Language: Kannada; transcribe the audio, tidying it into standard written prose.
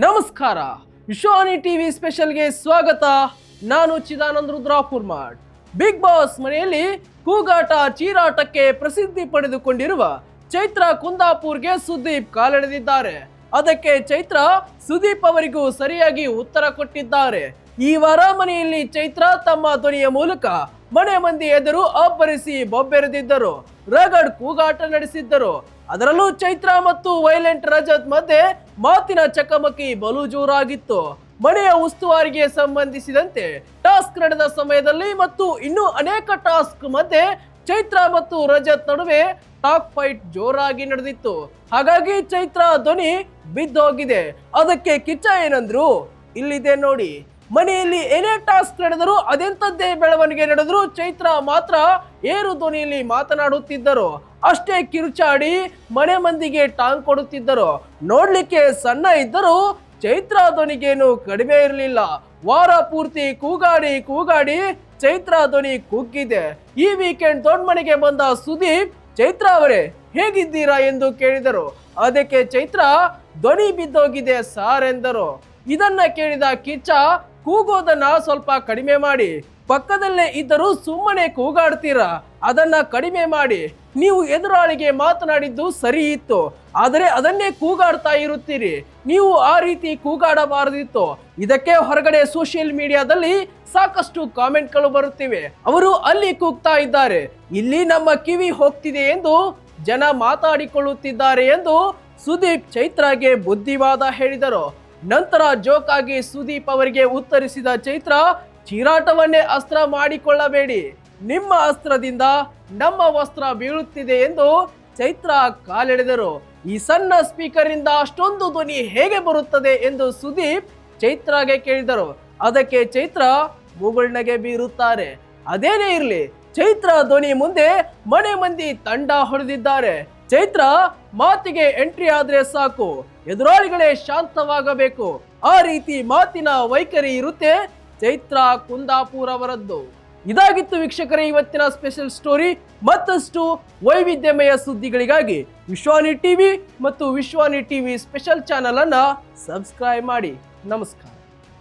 ನಮಸ್ಕಾರ. ವಿಶ್ವಾನಿ ಟಿವಿ ಸ್ಪೆಷಲ್ಗೆ ಸ್ವಾಗತ. ನಾನು ಚಿದಾನಂದ್ ರುದ್ರಾಪುರ್ಮಾಡ್. ಬಿಗ್ ಬಾಸ್ ಮನೆಯಲ್ಲಿ ಕೂಗಾಟ ಚೀರಾಟಕ್ಕೆ ಪ್ರಸಿದ್ಧಿ ಪಡೆದುಕೊಂಡಿರುವ ಚೈತ್ರ ಕುಂದಾಪುರ್ಗೆ ಸುದೀಪ್ ಕಾಲೆಳೆದಿದ್ದಾರೆ. ಅದಕ್ಕೆ ಚೈತ್ರ ಸುದೀಪ್ ಅವರಿಗೂ ಸರಿಯಾಗಿ ಉತ್ತರ ಕೊಟ್ಟಿದ್ದಾರೆ. ಈ ವಾರ ಮನೆಯಲ್ಲಿ ಚೈತ್ರ ತಮ್ಮ ಧ್ವನಿಯ ಮೂಲಕ ಮನೆ ಮಂದಿ ಎದುರು ಅಬ್ಬರಿಸಿ ಬೊಬ್ಬೆರೆದಿದ್ದರು. ರಗಡ್ ಕೂಗಾಟ ನಡೆಸಿದ್ದರು. ಅದರಲ್ಲೂ ಚೈತ್ರ ಮತ್ತು ವೈಲೆಂಟ್ ರಜತ್ ಮಧ್ಯೆ ಮಾತಿನ ಚಕಮಕಿ ಬಲು ಜೋರಾಗಿತ್ತು. ಮನೆಯ ಉಸ್ತುವಾರಿಗೆ ಸಂಬಂಧಿಸಿದಂತೆ ಟಾಸ್ಕ್ ನಡೆದ ಸಮಯದಲ್ಲಿ ಮತ್ತು ಇನ್ನೂ ಅನೇಕ ಟಾಸ್ಕ್ ಮಧ್ಯೆ ಚೈತ್ರ ಮತ್ತು ರಜತ್ ನಡುವೆ ಟಾಕ್ ಫೈಟ್ ಜೋರಾಗಿ ನಡೆದಿತ್ತು. ಹಾಗಾಗಿ ಚೈತ್ರ ಧ್ವನಿ ಬಿದ್ದೋಗಿದೆ. ಅದಕ್ಕೆ ಕಿಚ್ಚ ಏನಂದ್ರು ಇಲ್ಲಿದೆ ನೋಡಿ. ಮನೆಯಲ್ಲಿ ಏನೇ ಟಾಸ್ಕ್ ನಡೆದರೂ ಅದೆಂತದ್ದೇ ಬೆಳವಣಿಗೆ ನಡೆದರೂ ಚೈತ್ರ ಮಾತ್ರ ಏರು ಧ್ವನಿಯಲ್ಲಿ ಮಾತನಾಡುತ್ತಿದ್ದರು. ಅಷ್ಟೇ ಕಿರುಚಾಡಿ ಮನೆ ಮಂದಿಗೆ ಟಾಂಗ್ ಕೊಡುತ್ತಿದ್ದರು. ನೋಡ್ಲಿಕ್ಕೆ ಸಣ್ಣ ಇದ್ದರೂ ಚೈತ್ರ ಧ್ವನಿಗೇನು ಕಡಿಮೆ ಇರಲಿಲ್ಲ. ವಾರ ಪೂರ್ತಿ ಕೂಗಾಡಿ ಚೈತ್ರ ಧ್ವನಿ ಕುಗ್ಗಿದೆ. ಈ ವೀಕೆಂಡ್ ದೊಡ್ಡ ಮನೆಗೆ ಬಂದ ಸುದೀಪ್ ಚೈತ್ರ ಅವರೇ ಹೇಗಿದ್ದೀರಾ ಎಂದು ಕೇಳಿದರು. ಅದಕ್ಕೆ ಚೈತ್ರ ಧ್ವನಿ ಬಿದ್ದೋಗಿದೆ ಸಾರ್ ಎಂದರು. ಇದನ್ನ ಕೇಳಿದ ಕಿಚ್ಚ ಕೂಗೋದನ್ನ ಸ್ವಲ್ಪ ಕಡಿಮೆ ಮಾಡಿ, ಪಕ್ಕದಲ್ಲೇ ಇದ್ದರೂ ಸುಮ್ಮನೆ ಕೂಗಾಡ್ತೀರಾ, ಅದನ್ನ ಕಡಿಮೆ ಮಾಡಿ. ನೀವು ಎದುರಾಳಿಗೆ ಮಾತನಾಡಿದ್ದು ಸರಿ ಇತ್ತು, ಆದರೆ ಅದನ್ನೇ ಕೂಗಾಡ್ತಾ ಇರುತ್ತೀರಿ. ನೀವು ಆ ರೀತಿ ಕೂಗಾಡಬಾರದಿತ್ತು. ಇದಕ್ಕೆ ಹೊರಗಡೆ ಸೋಷಿಯಲ್ ಮೀಡಿಯಾದಲ್ಲಿ ಸಾಕಷ್ಟು ಕಾಮೆಂಟ್ಗಳು ಬರುತ್ತಿವೆ. ಅವರು ಅಲ್ಲಿ ಕೂಗ್ತಾ ಇದ್ದಾರೆ, ಇಲ್ಲಿ ನಮ್ಮ ಕಿವಿ ಹೋಗ್ತಿದೆ ಎಂದು ಜನ ಮಾತಾಡಿಕೊಳ್ಳುತ್ತಿದ್ದಾರೆ ಎಂದು ಸುದೀಪ್ ಚೈತ್ರಾಗೆ ಬುದ್ಧಿವಾದ ಹೇಳಿದರು. ನಂತರ ಜೋಕ್ ಆಗಿ ಸುದೀಪ್ ಅವರಿಗೆ ಉತ್ತರಿಸಿದ ಚೈತ್ರ, ಚೀರಾಟವನ್ನೇ ಅಸ್ತ್ರ ಮಾಡಿಕೊಳ್ಳಬೇಡಿ, ನಿಮ್ಮ ಅಸ್ತ್ರದಿಂದ ನಮ್ಮ ವಸ್ತ್ರ ಬೀಳುತ್ತಿದೆ ಎಂದು ಚೈತ್ರ ಕಾಲೆಳೆದರು. ಈ ಸಣ್ಣ ಸ್ಪೀಕರ್ ಇಂದ ಅಷ್ಟೊಂದು ಧ್ವನಿ ಹೇಗೆ ಬರುತ್ತದೆ ಎಂದು ಸುದೀಪ್ ಚೈತ್ರಾಗೆ ಕೇಳಿದರು. ಅದಕ್ಕೆ ಚೈತ್ರ ಮುಗುಳ್ನಗೆ ಬೀರುತ್ತಾರೆ. ಅದೇನೇ ಇರಲಿ, ಚೈತ್ರ ಧ್ವನಿ ಮುಂದೆ ಮನೆ ಮಂದಿ ತಂಡ ಹೊಡೆದಿದ್ದಾರೆ. ಚೈತ್ರ ಮಾತಿಗೆ ಎಂಟ್ರಿ ಆದ್ರೆ ಸಾಕು, ಎದುರಾಳಿಗಳೇ ಶಾಂತವಾಗಬೇಕು. ಆ ರೀತಿ ಮಾತಿನ ವೈಖರಿ ಇರುತ್ತೆ ಚೈತ್ರ ಕುಂದಾಪುರ್ ಅವರದ್ದು. ಇದಾಗಿತ್ತು ವೀಕ್ಷಕರೇ ಇವತ್ತಿನ ಸ್ಪೆಷಲ್ ಸ್ಟೋರಿ. ಮತ್ತಷ್ಟು ವೈವಿಧ್ಯಮಯ ಸುದ್ದಿಗಳಿಗಾಗಿ ವಿಶ್ವಾನಿ ಟಿವಿ ಮತ್ತು ವಿಶ್ವಾನಿ ಟಿವಿ ಸ್ಪೆಷಲ್ ಚಾನಲ್ ಅನ್ನ ಸಬ್ಸ್ಕ್ರೈಬ್ ಮಾಡಿ. ನಮಸ್ಕಾರ.